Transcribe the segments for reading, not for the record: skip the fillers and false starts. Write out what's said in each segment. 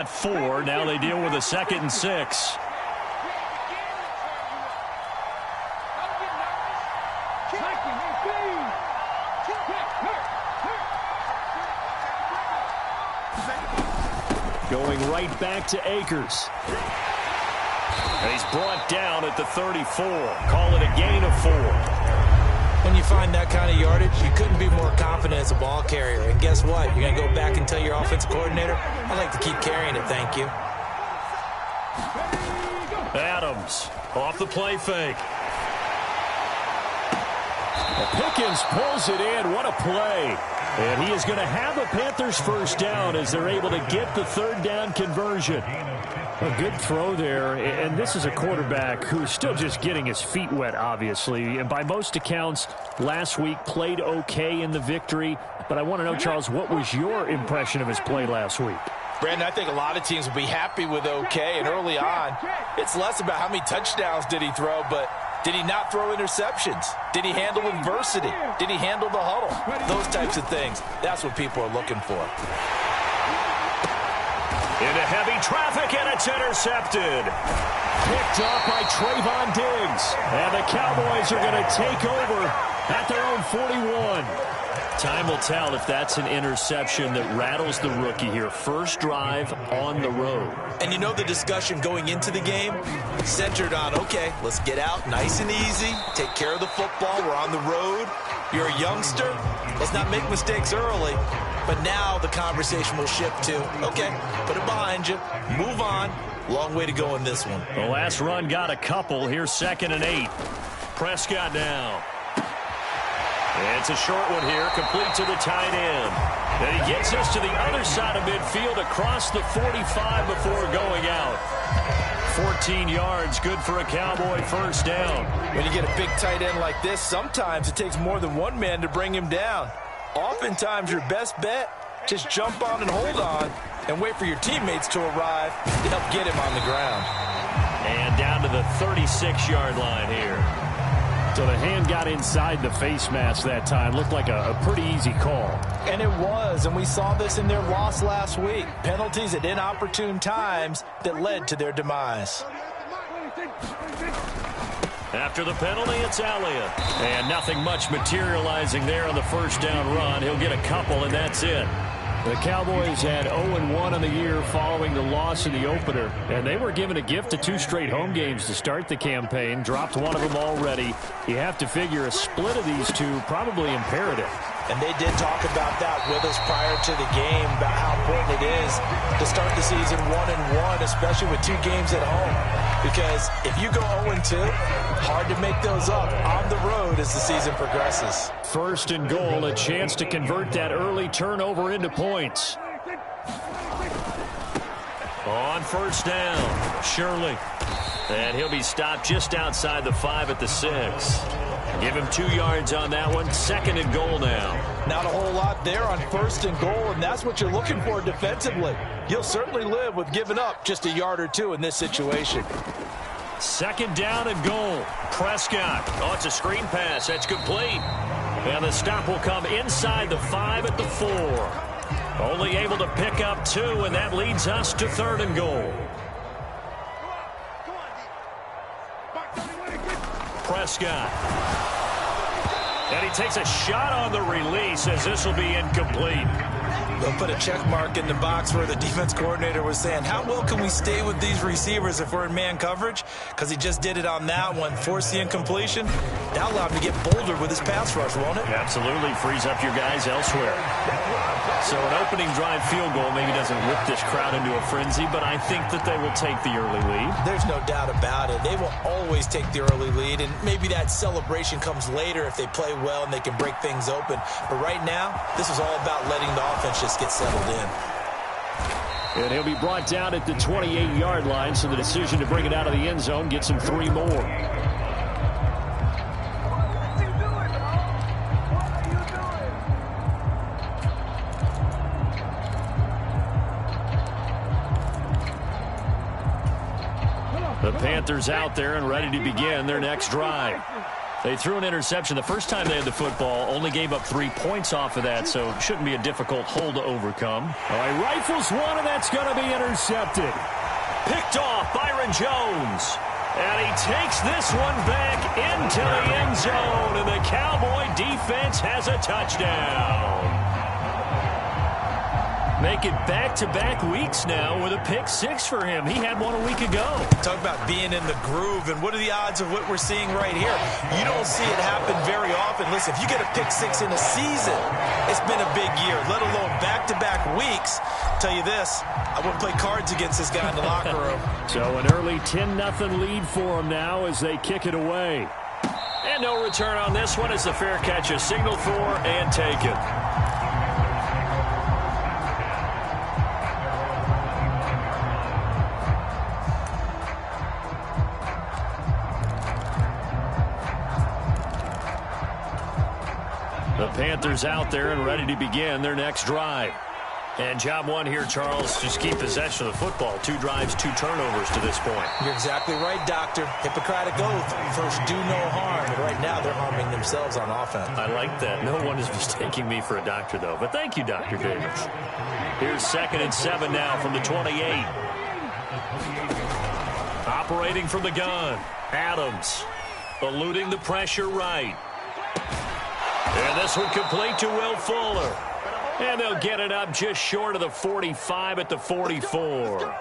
At 4, now they deal with a 2nd and 6. Going right back to Akers. And he's brought down at the 34. Call it a gain of 4. When you find that kind of yardage, you couldn't be more confident as a ball carrier. And guess what? You're going to go back and tell your offensive coordinator, I'd like to keep carrying it, thank you. Adams off the play fake. Pickens pulls it in. What a play. And he is going to have a Panthers first down as they're able to get the 3rd down conversion. A good throw there, and this is a quarterback who's still just getting his feet wet, obviously. And by most accounts, last week played okay in the victory. But I want to know, Charles, what was your impression of his play last week? Brandon, I think a lot of teams will be happy with okay. And early on, it's less about how many touchdowns did he throw, but did he not throw interceptions? Did he handle adversity? Did he handle the huddle? Those types of things. That's what people are looking for. Into heavy traffic, and it's intercepted. Picked up by Trayvon Diggs. And the Cowboys are going to take over at their own 41. Time will tell if that's an interception that rattles the rookie here. First drive on the road. And you know the discussion going into the game centered on, okay, let's get out nice and easy, take care of the football, we're on the road. You're a youngster, let's not make mistakes early. But now the conversation will shift to, okay, put it behind you, move on. Long way to go in this one. The last run got a couple. Here's 2nd and 8. Prescott now. It's a short one here, complete to the tight end. And he gets us to the other side of midfield across the 45 before going out. 14 yards, good for a Cowboy first down. When you get a big tight end like this, sometimes it takes more than one man to bring him down. Oftentimes, your best bet, just jump on and hold on and wait for your teammates to arrive to help get him on the ground. And down to the 36-yard line here. So the hand got inside the face mask that time. Looked like a pretty easy call. And it was, and we saw this in their loss last week. Penalties at inopportune times that led to their demise. After the penalty, it's Elliott. And nothing much materializing there on the first down run. He'll get a couple, and that's it. The Cowboys had 0-1 on the year following the loss in the opener, and they were given a gift of 2 straight home games to start the campaign. Dropped one of them already. You have to figure a split of these two probably imperative. And they did talk about that with us prior to the game, about how important it is to start the season 1-1, especially with 2 games at home. Because if you go 0-2, hard to make those up on the road as the season progresses. First and goal, a chance to convert that early turnover into points. On first down, Shirley. And he'll be stopped just outside the 5 at the 6. Give him 2 yards on that one. 2nd and goal now. Not a whole lot there on first and goal, and that's what you're looking for defensively. You'll certainly live with giving up just a yard or 2 in this situation. 2nd down and goal. Prescott. Oh, it's a screen pass. That's complete. And the stop will come inside the 5 at the 4. Only able to pick up 2, and that leads us to 3rd and goal. Prescott. And he takes a shot on the release as this will be incomplete. They'll put a check mark in the box where the defense coordinator was saying, how well can we stay with these receivers if we're in man coverage? Because he just did it on that one, forced the incompletion. That allowed him to get bolder with his pass rush, won't it? Absolutely. Frees up your guys elsewhere. So an opening drive field goal maybe doesn't whip this crowd into a frenzy, but I think that they will take the early lead. There's no doubt about it. They will always take the early lead, and maybe that celebration comes later if they play well and they can break things open. But right now, this is all about letting the offense just get settled in. And he'll be brought down at the 28-yard line, so the decision to bring it out of the end zone gets him 3 more. The Panthers out there and ready to begin their next drive. They threw an interception the first time they had the football, only gave up 3 points off of that, so it shouldn't be a difficult hole to overcome. All right, rifles one, and that's going to be intercepted. Picked off Byron Jones. And he takes this one back into the end zone, and the Cowboy defense has a touchdown. Make it back-to-back weeks now with a pick-6 for him. He had one a week ago. Talk about being in the groove, and what are the odds of what we're seeing right here? You don't see it happen very often. Listen, if you get a pick-6 in a season, it's been a big year, let alone back-to-back weeks. Tell you this, I wouldn't play cards against this guy in the locker room. So an early 10-0 lead for him now as they kick it away. And no return on this one as the fair catch is signaled for and taken. The Panthers out there and ready to begin their next drive. And job one here, Charles, just keep possession of the football. 2 drives, 2 turnovers to this point. You're exactly right, Doctor. Hippocratic oath. First, do no harm. And right now, they're harming themselves on offense. I like that. No one is mistaking me for a doctor, though. But thank you, Dr. Davis. Here's 2nd and 7 now from the 28. Operating from the gun. Adams eluding the pressure right. And this one complete to Will Fuller. And they'll get it up just short of the 45 at the 44.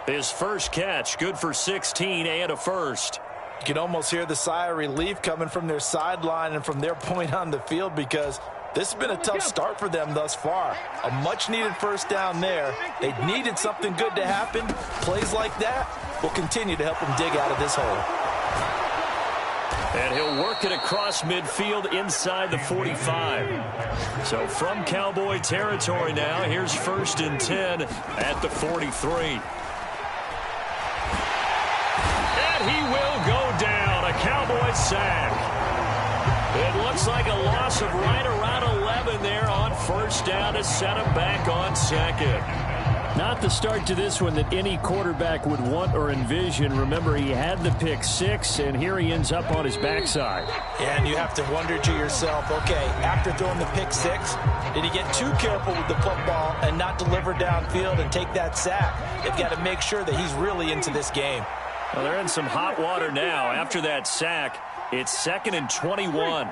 His first catch, good for 16 and a first. You can almost hear the sigh of relief coming from their sideline and from their point on the field because this has been a tough start for them thus far. A much-needed first down there. They needed something good to happen. Plays like that will continue to help them dig out of this hole. And he'll work it across midfield inside the 45. So from Cowboy territory now, here's 1st and 10 at the 43. And he will go down. A Cowboy sack. It looks like a loss of right around 11 there on 1st down to set him back on 2nd. Not the start to this one that any quarterback would want or envision. Remember, he had the pick-6, and here he ends up on his backside. And you have to wonder to yourself, okay, after throwing the pick-6, did he get too careful with the football and not deliver downfield and take that sack? They've got to make sure that he's really into this game. Well, they're in some hot water now. After that sack, it's 2nd and 21.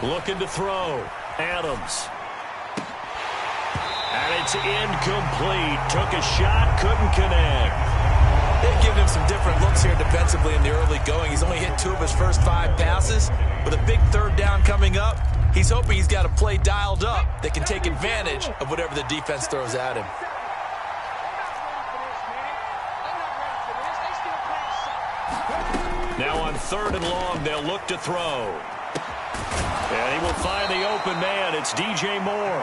Looking to throw. Adams. And it's incomplete. Took a shot, couldn't connect. They've given him some different looks here defensively in the early going. He's only hit 2 of his first 5 passes. With a big 3rd down coming up, he's hoping he's got a play dialed up that can take advantage of whatever the defense throws at him. Now on 3rd and long, they'll look to throw. And he will find the open man. It's DJ Moore.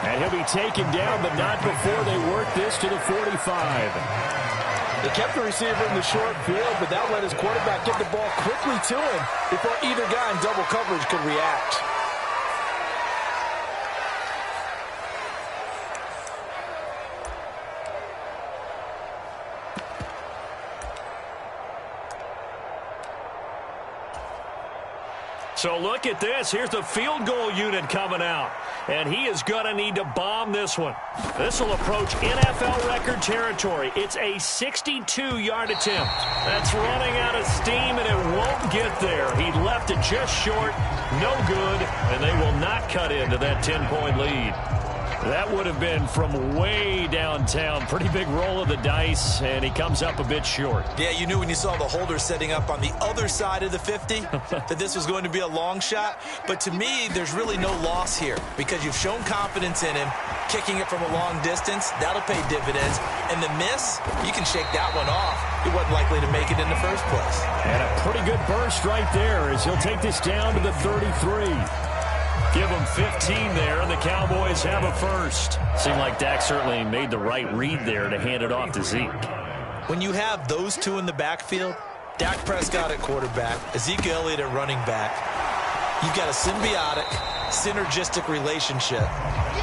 And he'll be taken down, but not before they work this to the 45. They kept the receiver in the short field, but that let his quarterback get the ball quickly to him before either guy in double coverage could react. So look at this. Here's the field goal unit coming out. And he is going to need to bomb this one. This will approach NFL record territory. It's a 62-yard attempt. That's running out of steam, and it won't get there. He left it just short. No good. And they will not cut into that 10-point lead. That would have been from way downtown. Pretty big roll of the dice, and he comes up a bit short. Yeah, you knew when you saw the holder setting up on the other side of the 50 that this was going to be a long shot. But to me, there's really no loss here because you've shown confidence in him. Kicking it from a long distance, that'll pay dividends. And the miss, you can shake that one off. He wasn't likely to make it in the first place. And a pretty good burst right there as he'll take this down to the 33. Give them 15 there, and the Cowboys have a first. Seemed like Dak certainly made the right read there to hand it off to Zeke. When you have those two in the backfield, Dak Prescott at quarterback, Ezekiel Elliott at running back, you've got a symbiotic, synergistic relationship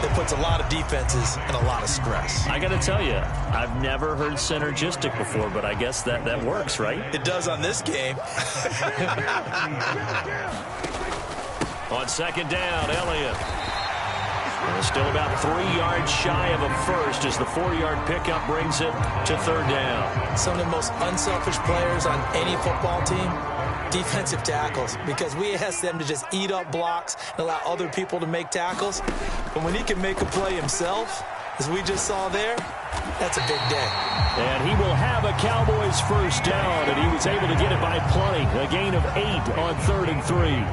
that puts a lot of defenses in a lot of stress. I got to tell you, I've never heard synergistic before, but I guess that works, right? It does on this game. On second down, Elliott. And still about 3 yards shy of a first as the 4-yard pickup brings it to third down. Some of the most unselfish players on any football team, defensive tackles, because we ask them to just eat up blocks and allow other people to make tackles. But when he can make a play himself, as we just saw there, that's a big day. And he will have a Cowboys first down, and he was able to get it by plenty. A gain of 8 on 3rd and 3.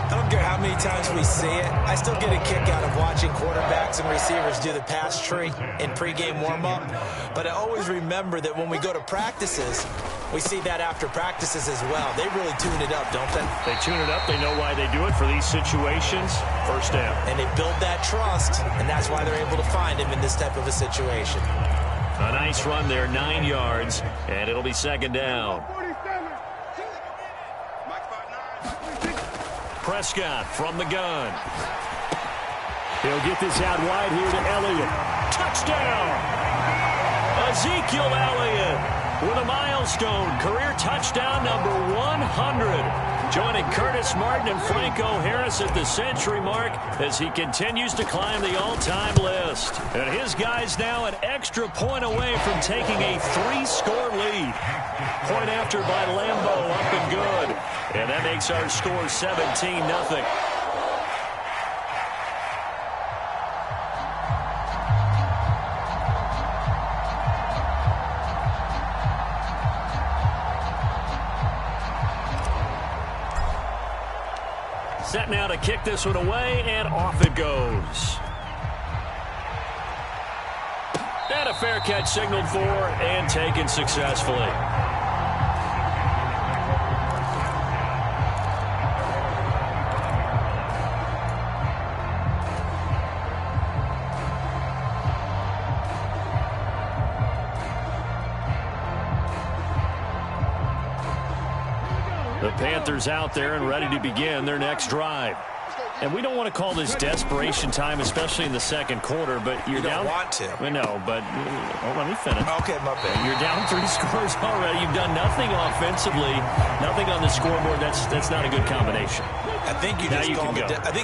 I don't care how many times we see it. I still get a kick out of watching quarterbacks and receivers do the pass tree in pregame warm-up. But I always remember that when we go to practices, we see that after practices as well. They really tune it up, don't they? They tune it up. They know why they do it for these situations. First down. And they build that trust, and that's why they're able to find him in this type of a situation. A nice run there, 9 yards, and it'll be second down. Prescott from the gun. He'll get this out wide here to Elliott. Touchdown! Ezekiel Elliott with a milestone. Career touchdown number 100. Joining Curtis Martin and Franco Harris at the century mark as he continues to climb the all-time list. And his guys now an extra point away from taking a 3-score lead. Point after by Lambeau, up and good. And that makes our score 17-0. Set now to kick this one away, and off it goes. And a fair catch signaled for and taken successfully. The Panthers out there and ready to begin their next drive. And we don't want to call this desperation time, especially in the second quarter, but you're down. You don't want to. I know, but let me finish. Okay, my bad. You're down 3 scores already. You've done nothing offensively, nothing on the scoreboard. That's not a good combination. I think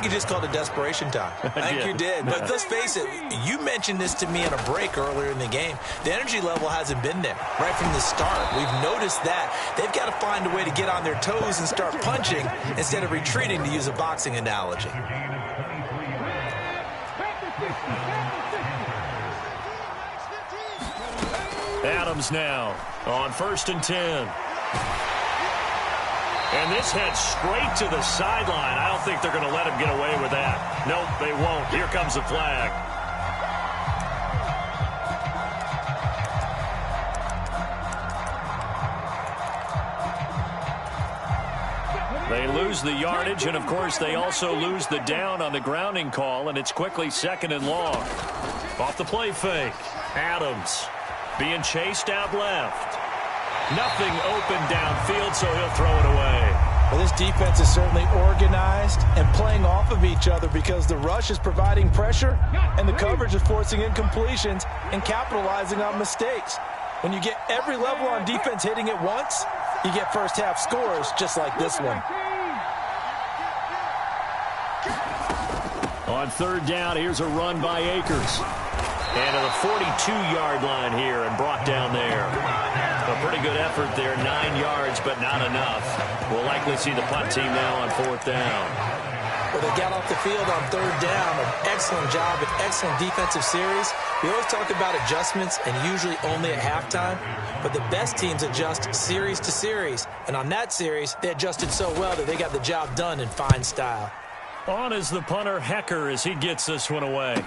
you just called it desperation time. I think you did. But let's face it, you mentioned this to me in a break earlier in the game. The energy level hasn't been there right from the start. We've noticed that. They've got to find a way to get on their toes and start punching instead of retreating, to use a boxing analogy. Adams now on 1st and 10. And this heads straight to the sideline. I don't think they're going to let him get away with that. Nope, they won't. Here comes the flag. They lose the yardage, and, of course, they also lose the down on the grounding call, and it's quickly 2nd and long. Off the play fake. Adams being chased out left. Nothing open downfield, so he'll throw it away. Well, this defense is certainly organized and playing off of each other because the rush is providing pressure and the coverage is forcing incompletions and capitalizing on mistakes. When you get every level on defense hitting it once, you get first-half scores just like this one. On 3rd down, here's a run by Akers. And to the 42-yard line here and brought down there. A pretty good effort there, 9 yards, but not enough. We'll likely see the punt team now on 4th down. Well, they got off the field on 3rd down. An excellent job, an excellent defensive series. We always talk about adjustments and usually only at halftime, but the best teams adjust series to series. And on that series, they adjusted so well that they got the job done in fine style. On is the punter, Hecker, as he gets this one away.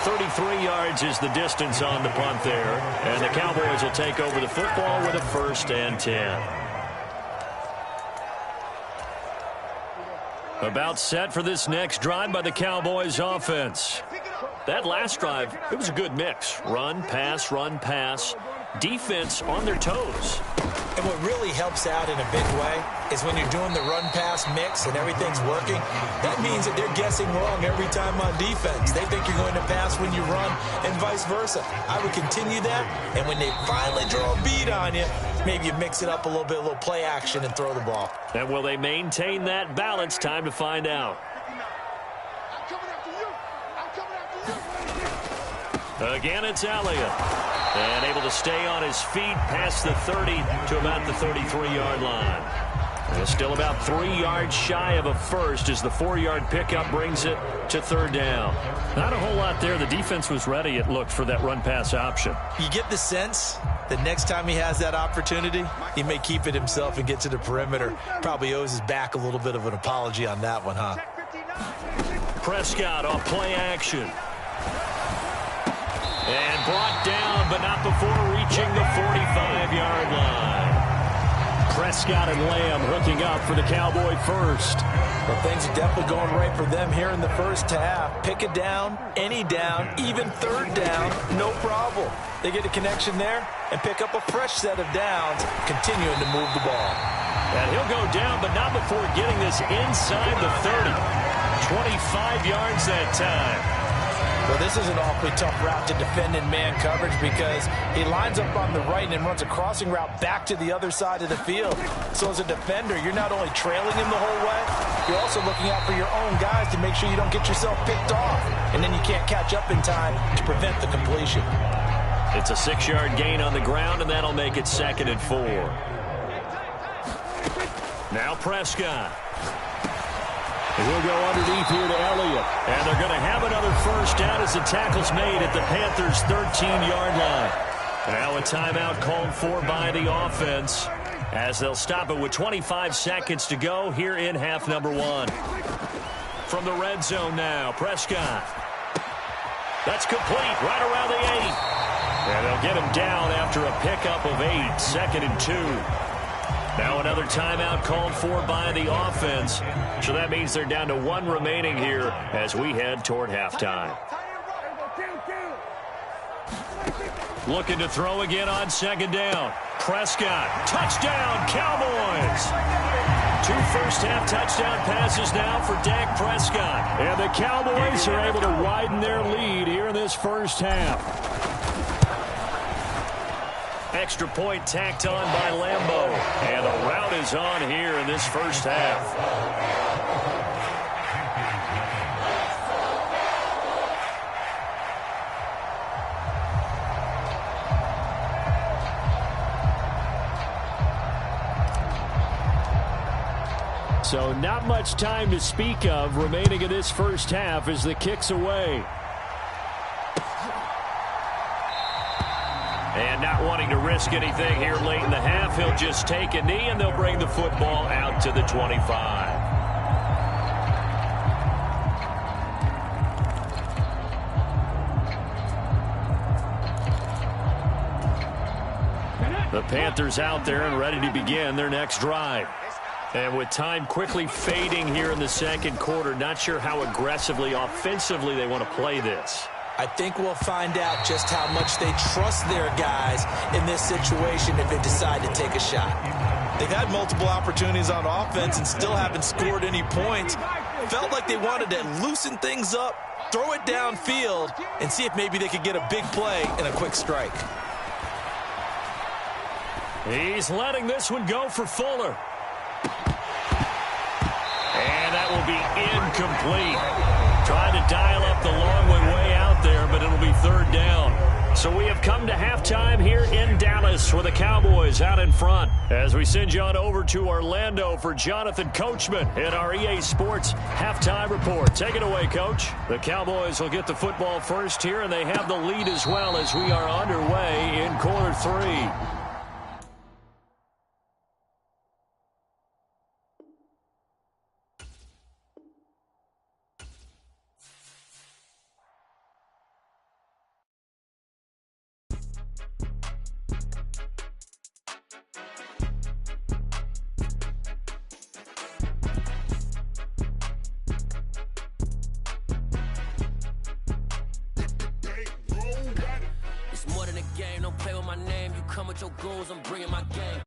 33 yards is the distance on the punt there. And the Cowboys will take over the football with a 1st and 10. About set for this next drive by the Cowboys offense. That last drive, it was a good mix. Run, pass, defense on their toes. And what really helps out in a big way is when you're doing the run-pass mix and everything's working, that means that they're guessing wrong every time on defense. They think you're going to pass when you run and vice versa. I would continue that, and when they finally draw a beat on you, maybe you mix it up a little bit, a little play action and throw the ball. And will they maintain that balance? Time to find out. Again, it's Elliott. And able to stay on his feet past the 30 to about the 33-yard line. And still about 3 yards shy of a first as the 4-yard pickup brings it to third down. Not a whole lot there. The defense was ready, it looked, for that run-pass option. You get the sense that next time he has that opportunity, he may keep it himself and get to the perimeter. Probably owes his back a little bit of an apology on that one, huh? Prescott off play action. And brought down, but not before reaching the 45-yard line. Prescott and Lamb hooking up for the Cowboy first. Well, things are definitely going right for them here in the first half. Pick a down, any down, even third down, no problem. They get a connection there and pick up a fresh set of downs, continuing to move the ball. And he'll go down, but not before getting this inside the 30. 25 yards that time. Well, this is an awfully tough route to defend in man coverage because he lines up on the right and runs a crossing route back to the other side of the field. So as a defender, you're not only trailing him the whole way, you're also looking out for your own guys to make sure you don't get yourself picked off. And then you can't catch up in time to prevent the completion. It's a 6-yard gain on the ground, and that'll make it 2nd and 4. Now Prescott. He'll go underneath here to Elliott. And they're going to have another first down as the tackle's made at the Panthers' 13-yard line. Now a timeout called for by the offense as they'll stop it with 25 seconds to go here in half number 1. From the red zone now, Prescott. That's complete right around the 8. And they'll get him down after a pickup of 8, 2nd and 2. Now another timeout called for by the offense. So that means they're down to 1 remaining here as we head toward halftime. Looking to throw again on 2nd down. Prescott, touchdown, Cowboys! 2 first-half touchdown passes now for Dak Prescott. And the Cowboys are able to widen their lead here in this first half. Extra point tacked on by Lambeau. And the route is on here in this first half. So not much time to speak of remaining in this first half as the kick's away. And not wanting to risk anything here late in the half, he'll just take a knee, and they'll bring the football out to the 25. The Panthers out there and ready to begin their next drive. And with time quickly fading here in the second quarter, not sure how aggressively, offensively they want to play this. I think we'll find out just how much they trust their guys in this situation if they decide to take a shot. They've had multiple opportunities on offense and still haven't scored any points. Felt like they wanted to loosen things up, throw it downfield, and see if maybe they could get a big play and a quick strike. He's letting this one go for Fuller. And that will be incomplete. Trying to dial up the long way out there, but it'll be third down. So we have come to halftime here in Dallas with the Cowboys out in front. As we send you on over to Orlando for Jonathan Coachman in our EA Sports halftime report. Take it away, Coach. The Cowboys will get the football first here, and they have the lead as well as we are underway in quarter 3. It's more than a game, don't play with my name. You come with your goals, I'm bringing my game.